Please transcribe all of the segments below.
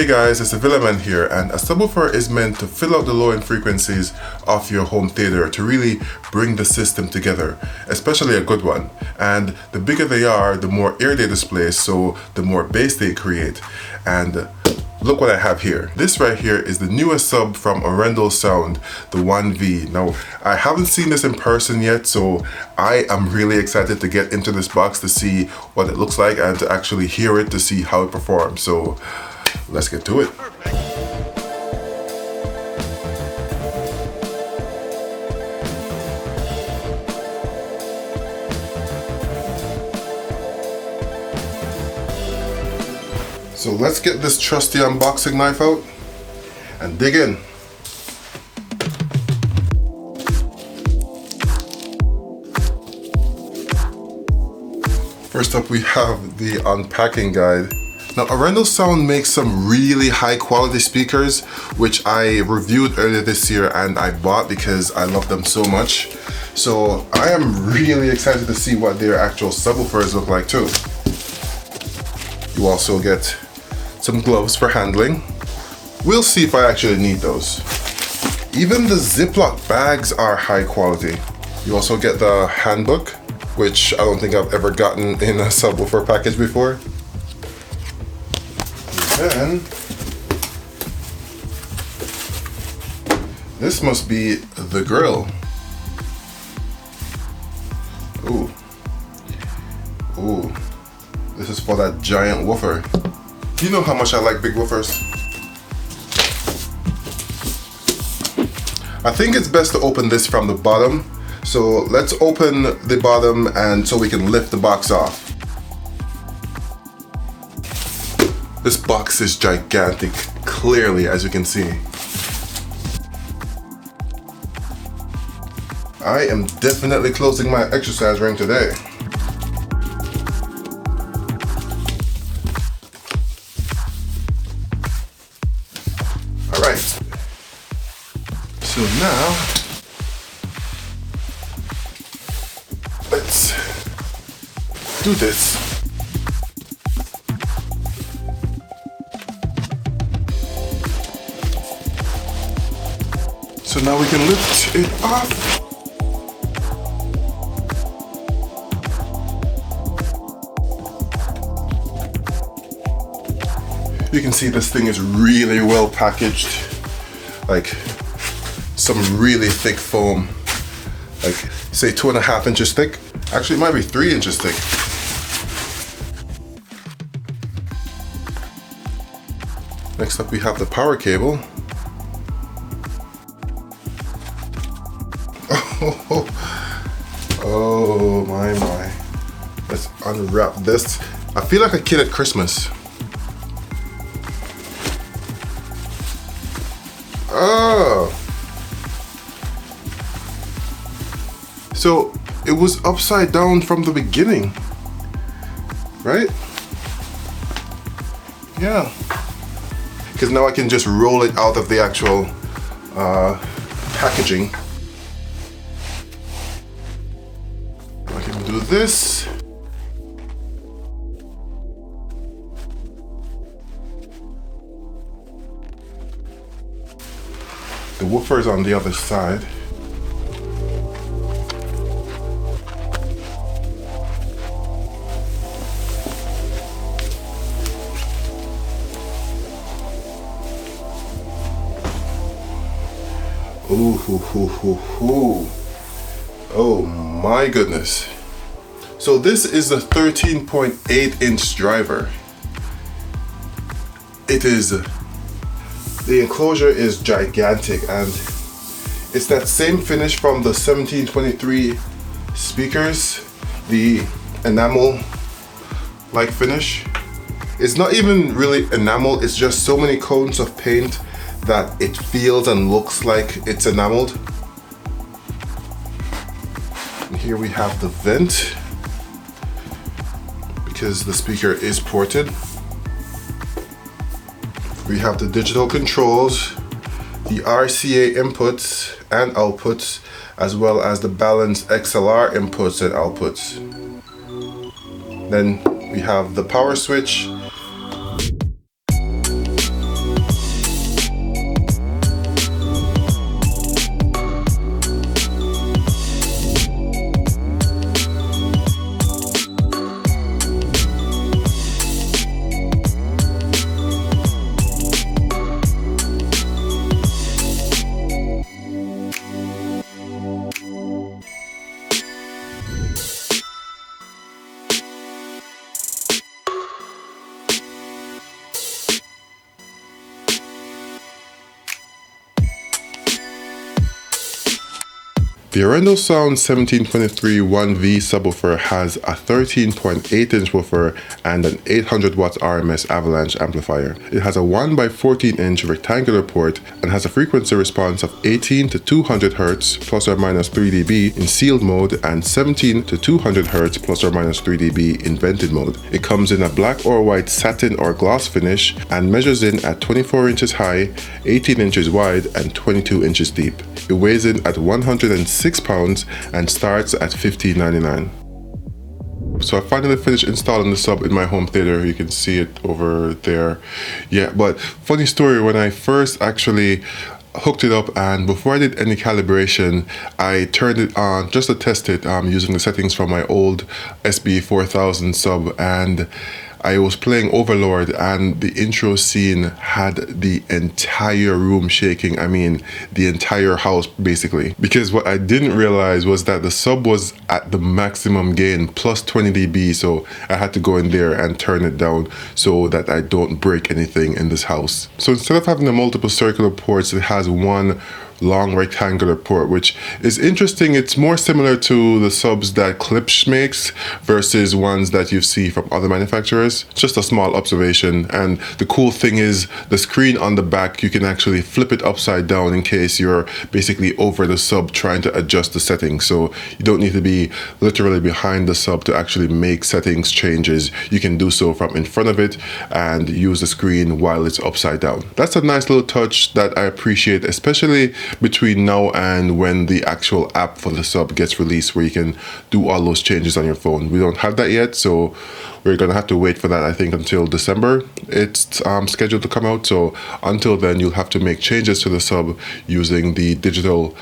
Hey guys, it's the Villaman here, and a subwoofer is meant to fill out the low-end frequencies of your home theater to really bring the system together, especially a good one. And the bigger they are, the more air they displace, so the more bass they create. And look what I have here. This right here is the newest sub from Arendal Sound, the 1V. Now, I haven't seen this in person yet, so I am really excited to get into this box to see what it looks like and to actually hear it to see how it performs. So let's get to it. So let's get this trusty unboxing knife out and dig in. First up, we have the unpacking guide. Now, Arendal Sound makes some really high quality speakers, which I reviewed earlier this year and I bought because I love them so much. So I am really excited to see what their actual subwoofers look like too. You also get some gloves for handling. We'll see if I actually need those. Even the Ziploc bags are high quality. You also get the handbook, which I don't think I've ever gotten in a subwoofer package before. Then, this must be the grill. Ooh. Ooh. This is for that giant woofer. You know how much I like big woofers. I think it's best to open this from the bottom. So let's open the bottom and so we can lift the box off. This box is gigantic, clearly, as you can see. I am definitely closing my exercise ring today. All right. So now, let's do this. So now we can lift it off. You can see this thing is really well packaged. Like some really thick foam. Like say 2.5 inches thick. Actually it might be 3 inches thick. Next up we have the power cable. Oh my. Let's unwrap this. I feel like a kid at Christmas. Oh. So it was upside down from the beginning, right? Yeah. Because now I can just roll it out of the actual packaging. Do this. The woofer is on the other side. Ooh, hoo, hoo, hoo, hoo. Oh my goodness. So this is a 13.8 inch driver. The enclosure is gigantic and it's that same finish from the 1723 speakers, the enamel like finish. It's not even really enamel, it's just so many coats of paint that it feels and looks like it's enameled. And here we have the vent, because the speaker is ported. We have the digital controls, the RCA inputs and outputs, as well as the balanced XLR inputs and outputs. Then we have the power switch. The Arendal Sound 1723 1V subwoofer has a 13.8-inch woofer and an 800 watts RMS avalanche amplifier. It has a 1x14-inch rectangular port and has a frequency response of 18 to 200 Hz plus or minus 3 dB in sealed mode and 17 to 200 Hz plus or minus 3 dB in vented mode. It comes in a black or white satin or gloss finish and measures in at 24 inches high, 18 inches wide, and 22 inches deep. It weighs in at 106 pounds and starts at $15.99. So I finally finished installing the sub in my home theater. You can see it over there. Yeah, but funny story, when I first actually hooked it up and before I did any calibration, I turned it on just to test it using the settings from my old SB4000 sub, and I was playing Overlord and the intro scene had the entire room shaking. I mean, the entire house basically. Because what I didn't realize was that the sub was at the maximum gain plus 20 dB. So I had to go in there and turn it down so that I don't break anything in this house. So instead of having the multiple circular ports, it has one long rectangular port, which is interesting. It's more similar to the subs that Klipsch makes versus ones that you see from other manufacturers. Just a small observation. And the cool thing is the screen on the back, you can actually flip it upside down in case you're basically over the sub trying to adjust the settings. So you don't need to be literally behind the sub to actually make settings changes. You can do so from in front of it and use the screen while it's upside down. That's a nice little touch that I appreciate, especially between now and when the actual app for the sub gets released, where you can do all those changes on your phone. We don't have that yet, so we're gonna have to wait for that, I think, until December. It's scheduled to come out, so until then you'll have to make changes to the sub using the digital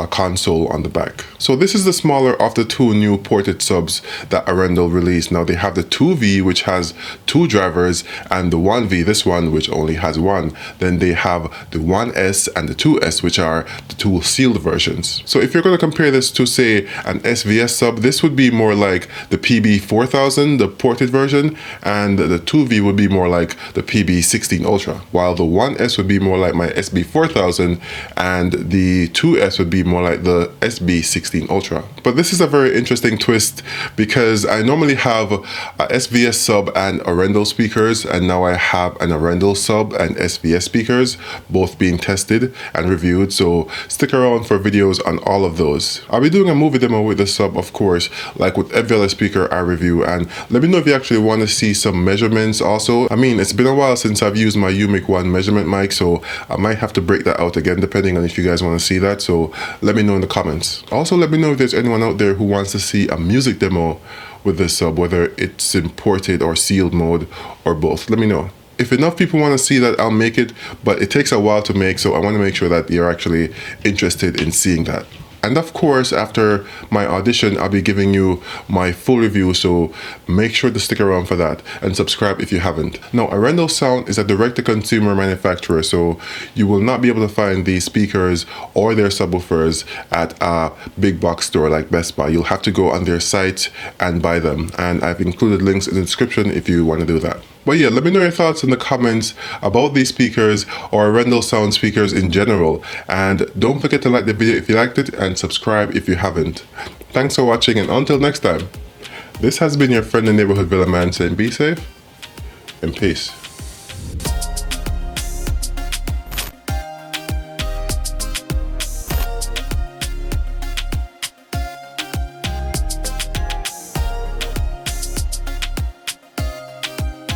console on the back. So this is the smaller of the two new ported subs that Arendal released. Now they have the 2V, which has two drivers, and the 1V, this one, which only has one. Then they have the 1S and the 2S, which are the two sealed versions. So if you're going to compare this to, say, an SVS sub, this would be more like the PB4000, the ported version, and the 2V would be more like the PB16 Ultra, while the 1S would be more like my SB4000, and the 2S would be more like the SB16 Ultra. But this is a very interesting twist because I normally have a SVS sub and Arendal speakers, and now I have an Arendal sub and SVS speakers, both being tested and reviewed. So stick around for videos on all of those. I'll be doing a movie demo with the sub, of course, like with every other speaker I review, and let me know if you actually want to see some measurements also. I mean, it's been a while since I've used my UMIC 1 measurement mic, so I might have to break that out again depending on if you guys want to see that. So let me know in the comments. Also, let me know if there's anyone out there who wants to see a music demo with this sub, whether it's in ported or sealed mode or both. Let me know. If enough people want to see that, I'll make it, but it takes a while to make, so I want to make sure that you're actually interested in seeing that. And of course, after my audition, I'll be giving you my full review, so make sure to stick around for that and subscribe if you haven't. Now, Arendal Sound is a direct-to-consumer manufacturer, so you will not be able to find these speakers or their subwoofers at a big box store like Best Buy. You'll have to go on their site and buy them, and I've included links in the description if you want to do that. But yeah, let me know your thoughts in the comments about these speakers or Arendal Sound speakers in general. And don't forget to like the video if you liked it and subscribe if you haven't. Thanks for watching, and until next time, this has been your friend in the neighborhood Villaman saying be safe and peace.